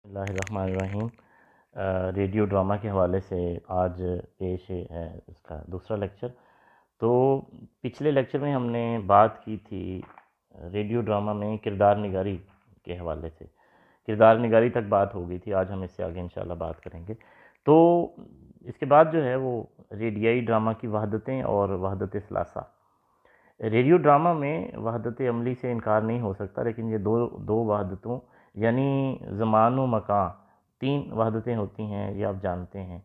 اللہ الرحمن الرحیم۔ Radio drama کے حوالے سے آج پیش ہے اس کا دوسرا لیکچر۔ تو پچھلے لیکچر میں ہم نے بات کی تھی ریڈیو ڈرامہ میں کردار نگاری کے حوالے سے، کردار نگاری تک بات ہو گئی تھی۔ آج ہم اس سے آگے انشاءاللہ بات کریں گے۔ تو اس کے بعد جو ہے وہ ریڈیائی ڈرامہ کی وحدتیں اور وحدت ثلاثہ۔ ریڈیو ڈرامہ میں وحدت عملی سے انکار نہیں ہو سکتا، لیکن یہ دو وحدتوں یعنی زمان و مکان، تین وحدتیں ہوتی ہیں، یہ آپ جانتے ہیں۔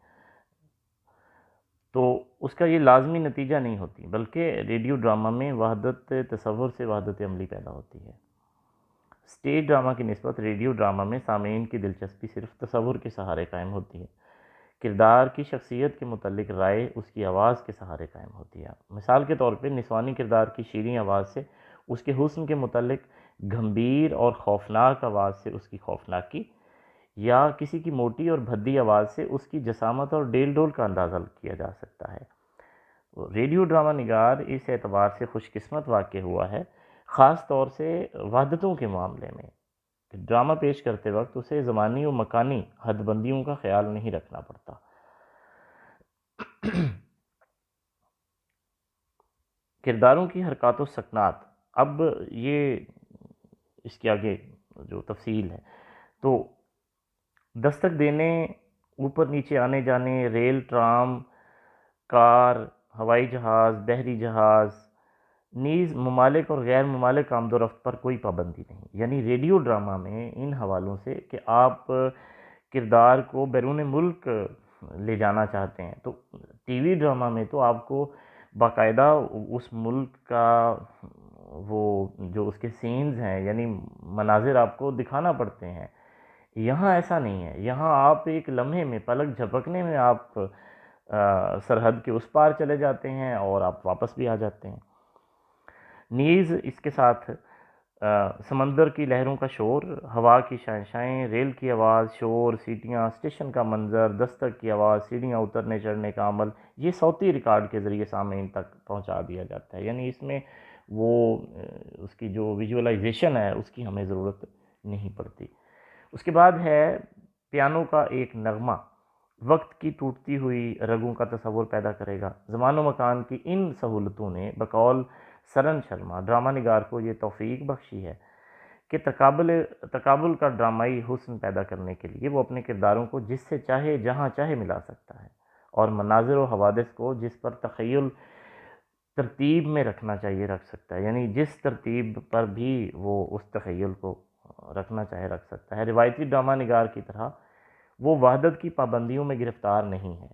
تو اس کا یہ لازمی نتیجہ نہیں ہوتی، بلکہ ریڈیو ڈرامہ میں وحدت تصور سے وحدت عملی پیدا ہوتی ہے۔ اسٹیج ڈرامہ کی نسبت ریڈیو ڈرامہ میں سامعین کی دلچسپی صرف تصور کے سہارے قائم ہوتی ہے، کردار کی شخصیت کے متعلق رائے اس کی آواز کے سہارے قائم ہوتی ہے۔ مثال کے طور پہ نسوانی کردار کی شیریں آواز سے اس کے حسن کے متعلق گھمبیر اور خوفناک آواز سے اس کی خوفناکی، یا کسی کی موٹی اور بھدی آواز سے اس کی جسامت اور ڈیل ڈول کا اندازہ کیا جا سکتا ہے۔ ریڈیو ڈرامہ نگار اس اعتبار سے خوش قسمت واقع ہوا ہے، خاص طور سے وحدتوں کے معاملے میں، کہ ڈرامہ پیش کرتے وقت اسے زمانی و مکانی حد بندیوں کا خیال نہیں رکھنا پڑتا۔ کرداروں کی حرکات و سکنات، اب یہ اس کے آگے جو تفصیل ہے، تو دستک دینے، اوپر نیچے آنے جانے، ریل، ٹرام، کار، ہوائی جہاز، بحری جہاز، نیز ممالک اور غیر ممالک آمد و رفت پر کوئی پابندی نہیں۔ یعنی ریڈیو ڈرامہ میں ان حوالوں سے کہ آپ کردار کو بیرون ملک لے جانا چاہتے ہیں، تو ٹی وی ڈرامہ میں تو آپ کو باقاعدہ اس ملک کا وہ جو اس کے سینز ہیں، یعنی مناظر آپ کو دکھانا پڑتے ہیں۔ یہاں ایسا نہیں ہے، یہاں آپ ایک لمحے میں، پلک جھپکنے میں آپ سرحد کے اس پار چلے جاتے ہیں اور آپ واپس بھی آ جاتے ہیں۔ نیز اس کے ساتھ سمندر کی لہروں کا شور، ہوا کی شائیں، ریل کی آواز، شور، سیٹیاں، اسٹیشن کا منظر، دستک کی آواز، سیڑھیاں اترنے چڑھنے کا عمل، یہ صوتی ریکارڈ کے ذریعے سامعین تک پہنچا دیا جاتا ہے۔ یعنی اس میں وہ اس کی جو ویژولائزیشن ہے اس کی ہمیں ضرورت نہیں پڑتی۔ اس کے بعد ہے پیانو کا ایک نغمہ، وقت کی ٹوٹتی ہوئی رگوں کا تصور پیدا کرے گا۔ زمان و مکان کی ان سہولتوں نے بقول سرن شرما ڈرامہ نگار کو یہ توفیق بخشی ہے کہ تقابل کا ڈرامائی حسن پیدا کرنے کے لیے وہ اپنے کرداروں کو جس سے چاہے جہاں چاہے ملا سکتا ہے، اور مناظر و حوادث کو جس پر تخیل ترتیب میں رکھنا چاہیے رکھ سکتا ہے، یعنی جس ترتیب پر بھی وہ اس تخیل کو رکھنا چاہے رکھ سکتا ہے۔ روایتی ڈرامہ نگار کی طرح وہ وحدت کی پابندیوں میں گرفتار نہیں ہے،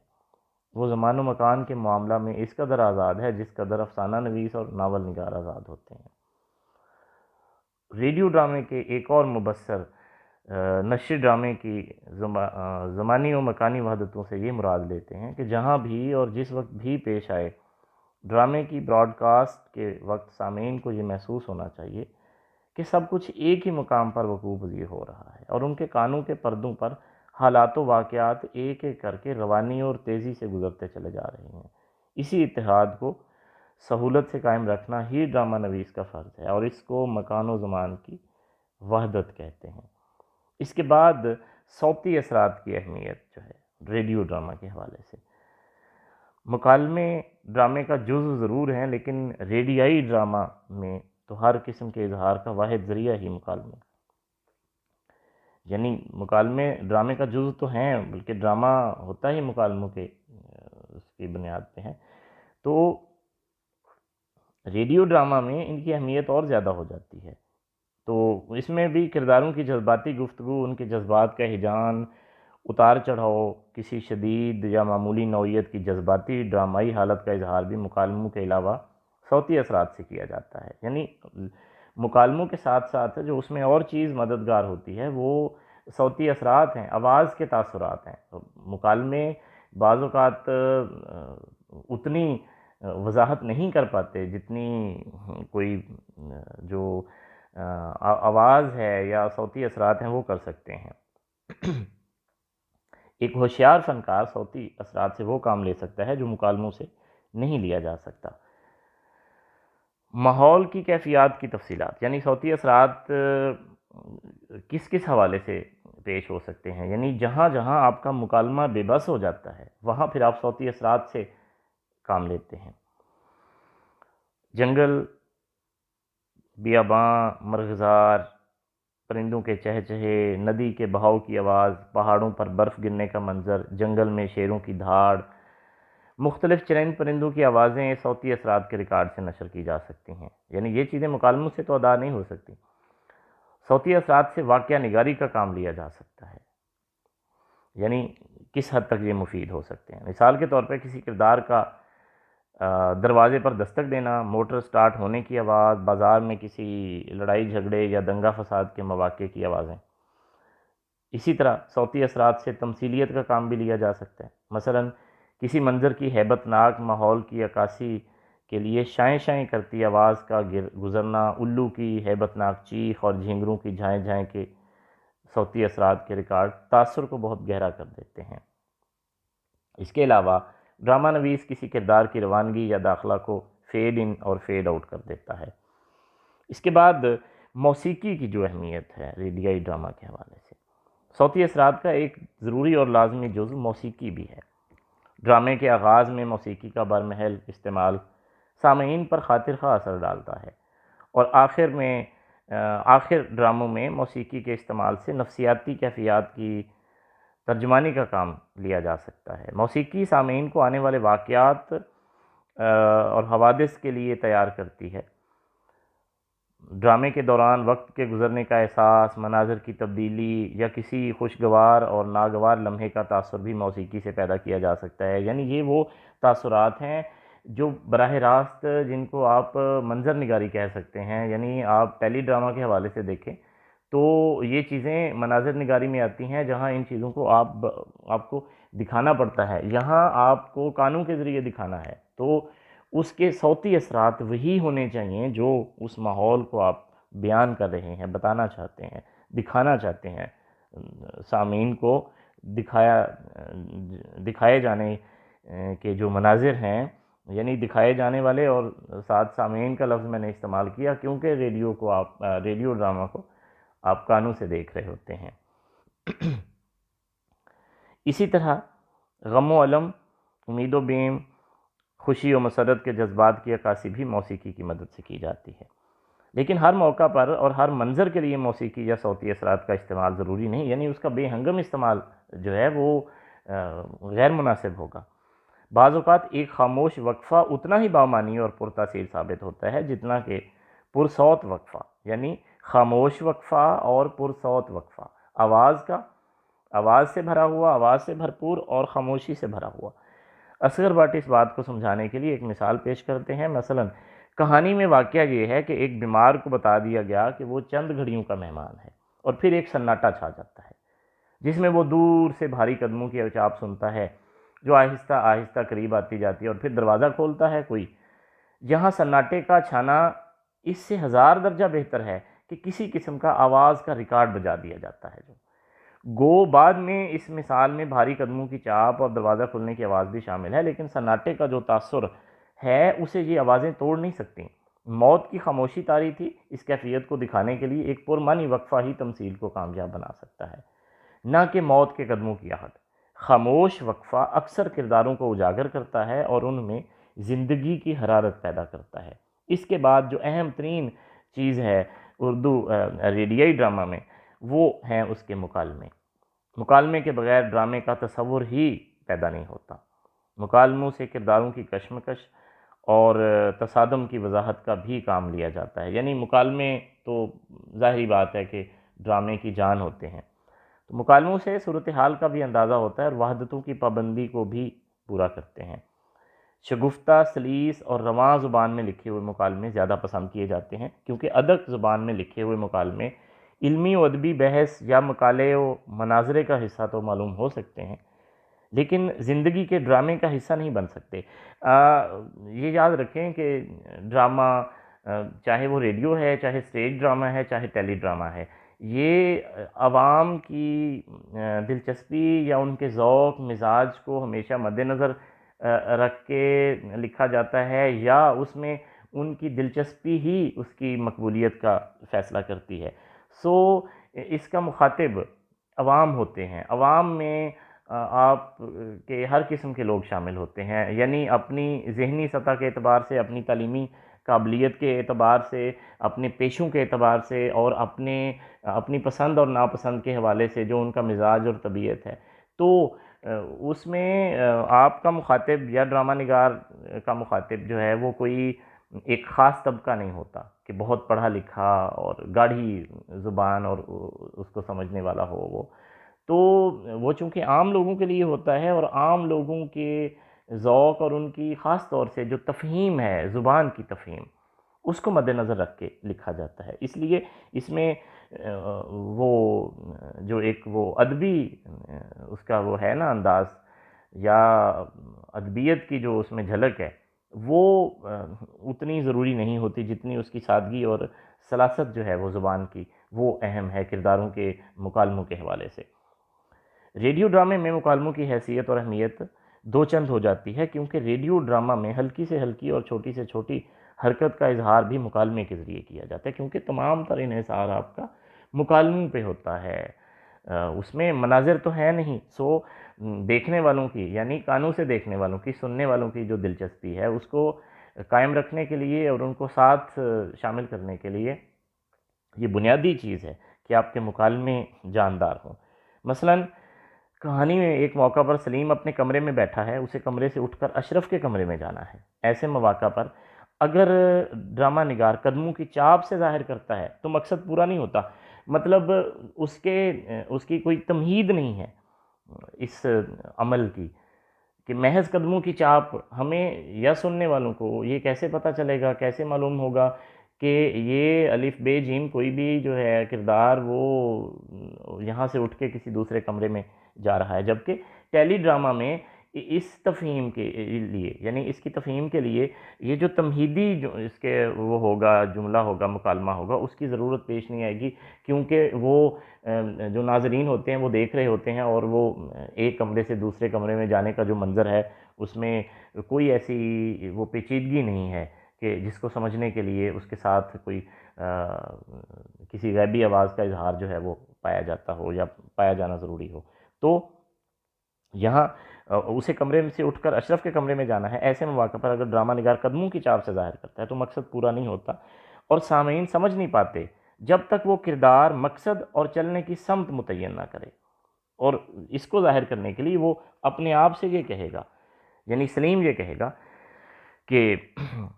وہ زمان و مکان کے معاملہ میں اس قدر آزاد ہے جس قدر افسانہ نویس اور ناول نگار آزاد ہوتے ہیں۔ ریڈیو ڈرامے کے ایک اور مبصر نشر ڈرامے کی زمانی و مکانی وحدتوں سے یہ مراد لیتے ہیں کہ جہاں بھی اور جس وقت بھی پیش آئے، ڈرامے کی براڈ کاسٹ کے وقت سامعین کو یہ محسوس ہونا چاہیے کہ سب کچھ ایک ہی مقام پر وقوع پذیر ہو رہا ہے، اور ان کے کانوں کے پردوں پر حالات و واقعات ایک ایک کر کے روانی اور تیزی سے گزرتے چلے جا رہے ہیں۔ اسی اتحاد کو سہولت سے قائم رکھنا ہی ڈرامہ نویس کا فرض ہے، اور اس کو مکان و زمان کی وحدت کہتے ہیں۔ اس کے بعد صوتی اثرات کی اہمیت جو ہے ریڈیو ڈرامہ کے حوالے سے، مکالمے ڈرامے کا جزو ضرور ہیں، لیکن ریڈیائی ڈرامہ میں تو ہر قسم کے اظہار کا واحد ذریعہ ہی مکالمے، یعنی مکالمے ڈرامے کا جزو تو ہیں، بلکہ ڈرامہ ہوتا ہی مکالموں کے اس کی بنیاد پہ ہے۔ تو ریڈیو ڈرامہ میں ان کی اہمیت اور زیادہ ہو جاتی ہے۔ تو اس میں بھی کرداروں کی جذباتی گفتگو، ان کے جذبات کا ہیجان، اتار چڑھاؤ، کسی شدید یا معمولی نوعیت کی جذباتی ڈرامائی حالت کا اظہار بھی مکالموں کے علاوہ صوتی اثرات سے کیا جاتا ہے۔ یعنی مکالموں کے ساتھ ساتھ جو اس میں اور چیز مددگار ہوتی ہے وہ صوتی اثرات ہیں، آواز کے تاثرات ہیں۔ مکالمے بعض اوقات اتنی وضاحت نہیں کر پاتے جتنی کوئی جو آواز ہے یا صوتی اثرات ہیں وہ کر سکتے ہیں۔ ایک ہوشیار فنکار صوتی اثرات سے وہ کام لے سکتا ہے جو مکالموں سے نہیں لیا جا سکتا۔ ماحول کی کیفیات کی تفصیلات، یعنی صوتی اثرات کس کس حوالے سے پیش ہو سکتے ہیں، یعنی جہاں جہاں آپ کا مکالمہ بے بس ہو جاتا ہے وہاں پھر آپ صوتی اثرات سے کام لیتے ہیں۔ جنگل، بیاباں، مرغزار، پرندوں کے چہچہے، ندی کے بہاؤ کی آواز، پہاڑوں پر برف گرنے کا منظر، جنگل میں شیروں کی دھاڑ، مختلف چرند پرندوں کی آوازیں صوتی اثرات کے ریکارڈ سے نشر کی جا سکتی ہیں، یعنی یہ چیزیں مکالموں سے تو ادا نہیں ہو سکتی۔ صوتی اثرات سے واقعہ نگاری کا کام لیا جا سکتا ہے، یعنی کس حد تک یہ مفید ہو سکتے ہیں۔ مثال کے طور پہ کسی کردار کا دروازے پر دستک دینا، موٹر سٹارٹ ہونے کی آواز، بازار میں کسی لڑائی جھگڑے یا دنگا فساد کے مواقع کی آوازیں۔ اسی طرح صوتی اثرات سے تمثیلیت کا کام بھی لیا جا سکتا ہے، مثلا کسی منظر کی ہیبت ناک ماحول کی عکاسی کے لیے شائیں شائیں کرتی آواز کا گزرنا، الو کی ہیبت ناک چیخ اور جھینگروں کی جھائیں جھائیں کے صوتی اثرات کے ریکارڈ تاثر کو بہت گہرا کر دیتے ہیں۔ اس کے علاوہ ڈرامہ نویس کسی کردار کی روانگی یا داخلہ کو فیڈ ان اور فیڈ آؤٹ کر دیتا ہے۔ اس کے بعد موسیقی کی جو اہمیت ہے ریڈیائی ڈرامہ کے حوالے سے، صوتی اثرات کا ایک ضروری اور لازمی جزو موسیقی بھی ہے۔ ڈرامے کے آغاز میں موسیقی کا برمحل استعمال سامعین پر خاطر خواہ اثر ڈالتا ہے، اور آخر ڈراموں میں موسیقی کے استعمال سے نفسیاتی کیفیات کی ترجمانی کا کام لیا جا سکتا ہے۔ موسیقی سامعین کو آنے والے واقعات اور حوادث کے لیے تیار کرتی ہے۔ ڈرامے کے دوران وقت کے گزرنے کا احساس، مناظر کی تبدیلی یا کسی خوشگوار اور ناگوار لمحے کا تاثر بھی موسیقی سے پیدا کیا جا سکتا ہے، یعنی یہ وہ تاثرات ہیں جو براہ راست جن کو آپ منظر نگاری کہہ سکتے ہیں، یعنی آپ ٹیلی ڈرامہ کے حوالے سے دیکھیں تو یہ چیزیں مناظر نگاری میں آتی ہیں جہاں ان چیزوں کو آپ کو دکھانا پڑتا ہے، یہاں آپ کو کانوں کے ذریعے دکھانا ہے، تو اس کے صوتی اثرات وہی ہونے چاہیے جو اس ماحول کو آپ بیان کر رہے ہیں، بتانا چاہتے ہیں، دکھانا چاہتے ہیں۔ سامعین کو دکھائے جانے کے جو مناظر ہیں، یعنی دکھائے جانے والے، اور ساتھ سامعین کا لفظ میں نے استعمال کیا کیونکہ ریڈیو ڈرامہ کو آپ کانوں سے دیکھ رہے ہوتے ہیں۔ اسی طرح غم و الم، امید و بیم، خوشی و مسرت کے جذبات کی عکاسی بھی موسیقی کی مدد سے کی جاتی ہے، لیکن ہر موقع پر اور ہر منظر کے لیے موسیقی یا صوتی اثرات کا استعمال ضروری نہیں، یعنی اس کا بے ہنگم استعمال جو ہے وہ غیر مناسب ہوگا۔ بعض اوقات ایک خاموش وقفہ اتنا ہی بامعنی اور پرتاثیر ثابت ہوتا ہے جتنا کہ پرصوت وقفہ، یعنی خاموش وقفہ اور پرصوت وقفہ، آواز سے بھرا ہوا، آواز سے بھرپور اور خاموشی سے بھرا ہوا۔ اصغر بھٹ اس بات کو سمجھانے کے لیے ایک مثال پیش کرتے ہیں۔ مثلا کہانی میں واقعہ یہ ہے کہ ایک بیمار کو بتا دیا گیا کہ وہ چند گھڑیوں کا مہمان ہے، اور پھر ایک سناٹا چھا جاتا ہے جس میں وہ دور سے بھاری قدموں کی اچاپ سنتا ہے جو آہستہ آہستہ قریب آتی جاتی ہے، اور پھر دروازہ کھولتا ہے کوئی۔ یہاں سناٹے کا چھانا اس سے 1000 درجہ بہتر ہے کہ کسی قسم کا آواز کا ریکارڈ بجا دیا جاتا ہے، جو گو بعد میں اس مثال میں بھاری قدموں کی چاپ اور دروازہ کھلنے کی آواز بھی شامل ہے، لیکن سناٹے کا جو تاثر ہے اسے یہ آوازیں توڑ نہیں سکتی۔ موت کی خاموشی طاری تھی، اس کیفیت کو دکھانے کے لیے ایک پرمعنی وقفہ ہی تمثیل کو کامیاب بنا سکتا ہے، نہ کہ موت کے قدموں کی آہٹ۔ خاموش وقفہ اکثر کرداروں کو اجاگر کرتا ہے اور ان میں زندگی کی حرارت پیدا کرتا ہے۔ اس کے بعد جو اہم ترین چیز ہے اردو ریڈیائی ڈرامہ میں، وہ ہیں اس کے مکالمے کے بغیر ڈرامے کا تصور ہی پیدا نہیں ہوتا۔ مکالموں سے کرداروں کی کشمکش اور تصادم کی وضاحت کا بھی کام لیا جاتا ہے، یعنی مکالمے تو ظاہری بات ہے کہ ڈرامے کی جان ہوتے ہیں، تو مکالموں سے صورتحال کا بھی اندازہ ہوتا ہے اور وحدتوں کی پابندی کو بھی پورا کرتے ہیں۔ شگفتہ، سلیس اور رواں زبان میں لکھے ہوئے مکالمے زیادہ پسند کیے جاتے ہیں، کیونکہ ادق زبان میں لکھے ہوئے مکالمے علمی و ادبی بحث یا مقالے و مناظرے کا حصہ تو معلوم ہو سکتے ہیں، لیکن زندگی کے ڈرامے کا حصہ نہیں بن سکتے۔ یہ یاد رکھیں کہ ڈرامہ چاہے وہ ریڈیو ہے، چاہے اسٹیج ڈرامہ ہے، چاہے ٹیلی ڈرامہ ہے، یہ عوام کی دلچسپی یا ان کے ذوق مزاج کو ہمیشہ مد نظر رکھ کے لکھا جاتا ہے، یا اس میں ان کی دلچسپی ہی اس کی مقبولیت کا فیصلہ کرتی ہے۔ سو اس کا مخاطب عوام ہوتے ہیں، عوام میں آپ کے ہر قسم کے لوگ شامل ہوتے ہیں، یعنی اپنی ذہنی سطح کے اعتبار سے، اپنی تعلیمی قابلیت کے اعتبار سے، اپنے پیشوں کے اعتبار سے، اور اپنی پسند اور ناپسند کے حوالے سے جو ان کا مزاج اور طبیعت ہے، تو اس میں آپ کا مخاطب یا ڈرامہ نگار کا مخاطب جو ہے وہ کوئی ایک خاص طبقہ نہیں ہوتا کہ بہت پڑھا لکھا اور گاڑھی زبان اور اس کو سمجھنے والا ہو وہ، تو وہ چونکہ عام لوگوں کے لیے ہوتا ہے، اور عام لوگوں کے ذوق اور ان کی خاص طور سے جو تفہیم ہے، زبان کی تفہیم، اس کو مد نظر رکھ کے لکھا جاتا ہے۔ اس لیے اس میں وہ جو ایک وہ ادبی اس کا وہ ہے نا انداز، یا ادبیت کی جو اس میں جھلک ہے، وہ اتنی ضروری نہیں ہوتی جتنی اس کی سادگی اور سلاست جو ہے وہ زبان کی، وہ اہم ہے کرداروں کے مکالموں کے حوالے سے۔ ریڈیو ڈرامے میں مکالموں کی حیثیت اور اہمیت دو چند ہو جاتی ہے، کیونکہ ریڈیو ڈرامہ میں ہلکی سے ہلکی اور چھوٹی سے چھوٹی حرکت کا اظہار بھی مکالمے کے ذریعے کیا جاتا ہے، کیونکہ تمام تر انحصار آپ کا مکالموں پہ ہوتا ہے۔ اس میں مناظر تو ہے نہیں، سو دیکھنے والوں کی، یعنی کانوں سے دیکھنے والوں کی، سننے والوں کی جو دلچسپی ہے اس کو قائم رکھنے کے لیے اور ان کو ساتھ شامل کرنے کے لیے یہ بنیادی چیز ہے کہ آپ کے مکالمے جاندار ہوں۔ مثلاً کہانی میں ایک موقع پر سلیم اپنے کمرے میں بیٹھا ہے، اسے کمرے سے اٹھ کر اشرف کے کمرے میں جانا ہے۔ ایسے مواقع پر اگر ڈرامہ نگار قدموں کی چاپ سے ظاہر کرتا ہے تو مقصد پورا نہیں ہوتا، مطلب اس کی کوئی تمہید نہیں ہے اس عمل کی، کہ محض قدموں کی چاپ ہمیں یا سننے والوں کو یہ کیسے پتہ چلے گا، کیسے معلوم ہوگا کہ یہ الف بے جیم کوئی بھی جو ہے کردار وہ یہاں سے اٹھ کے کسی دوسرے کمرے میں جا رہا ہے، جبکہ ٹیلی ڈرامہ میں اس تفہیم کے لیے، یعنی اس کی تفہیم کے لیے یہ جو تمہیدی جو اس کے وہ ہوگا، جملہ ہوگا، مکالمہ ہوگا، اس کی ضرورت پیش نہیں آئے گی، کیونکہ وہ جو ناظرین ہوتے ہیں وہ دیکھ رہے ہوتے ہیں، اور وہ ایک کمرے سے دوسرے کمرے میں جانے کا جو منظر ہے اس میں کوئی ایسی وہ پیچیدگی نہیں ہے کہ جس کو سمجھنے کے لیے اس کے ساتھ کوئی کسی غیبی آواز کا اظہار جو ہے وہ پایا جاتا ہو یا پایا جانا ضروری ہو۔ تو یہاں اسے کمرے سے اٹھ کر اشرف کے کمرے میں جانا ہے، ایسے مواقع پر اگر ڈرامہ نگار قدموں کی چاپ سے ظاہر کرتا ہے تو مقصد پورا نہیں ہوتا، اور سامعین سمجھ نہیں پاتے جب تک وہ کردار مقصد اور چلنے کی سمت متعین نہ کرے، اور اس کو ظاہر کرنے کے لیے وہ اپنے آپ سے یہ کہے گا، یعنی سلیم یہ کہے گا کہ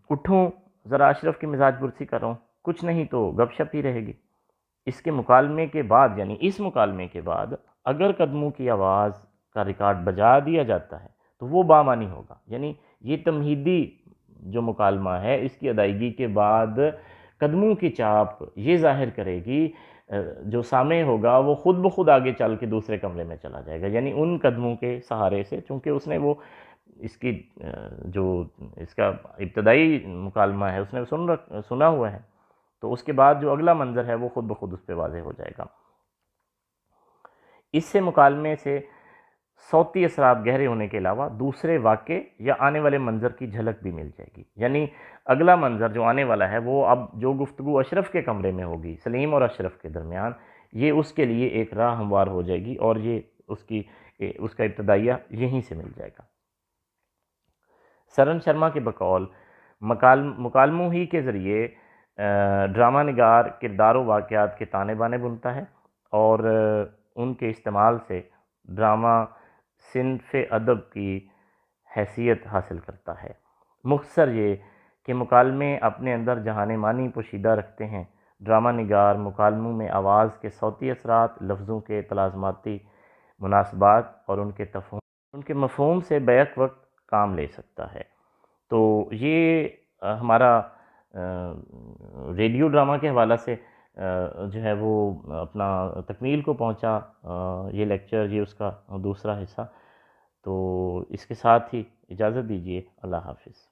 اٹھوں ذرا اشرف کی مزاج پرسی کر رہا ہوں، کچھ نہیں تو گپ شپ ہی رہے گی۔ اس کے مکالمے کے بعد، یعنی اس مکالمے کے بعد اگر قدموں کی آواز کا ریکارڈ بجا دیا جاتا ہے تو وہ بامانی ہوگا، یعنی یہ تمہیدی جو مکالمہ ہے اس کی ادائیگی کے بعد قدموں کی چاپ یہ ظاہر کرے گی، جو سامع ہوگا وہ خود بخود آگے چل کے دوسرے کمرے میں چلا جائے گا، یعنی ان قدموں کے سہارے سے، چونکہ اس نے وہ اس کی جو اس کا ابتدائی مکالمہ ہے اس نے سنا ہوا ہے، تو اس کے بعد جو اگلا منظر ہے وہ خود بخود اس پہ واضح ہو جائے گا۔ اس سے مکالمے سے صوتی اثرات گہرے ہونے کے علاوہ دوسرے واقع یا آنے والے منظر کی جھلک بھی مل جائے گی، یعنی اگلا منظر جو آنے والا ہے وہ اب جو گفتگو اشرف کے کمرے میں ہوگی، سلیم اور اشرف کے درمیان، یہ اس کے لیے ایک راہ ہموار ہو جائے گی، اور یہ اس کا ابتدائیہ یہیں سے مل جائے گا۔ سرن شرما کے بقول مکالموں ہی کے ذریعے ڈرامہ نگار کردار و واقعات کے تانے بانے بنتا ہے، اور ان کے استعمال سے ڈرامہ صنف ادب کی حیثیت حاصل کرتا ہے۔ مختصر یہ کہ مکالمے اپنے اندر جہان معنی پوشیدہ رکھتے ہیں۔ ڈرامہ نگار مکالموں میں آواز کے صوتی اثرات، لفظوں کے تلازماتی مناسبات اور ان کے مفہوم سے بیک وقت کام لے سکتا ہے۔ تو یہ ہمارا ریڈیو ڈرامہ کے حوالہ سے جو ہے وہ اپنا تکمیل کو پہنچا یہ لیکچر، یہ اس کا دوسرا حصہ، تو اس کے ساتھ ہی اجازت دیجیے، اللہ حافظ۔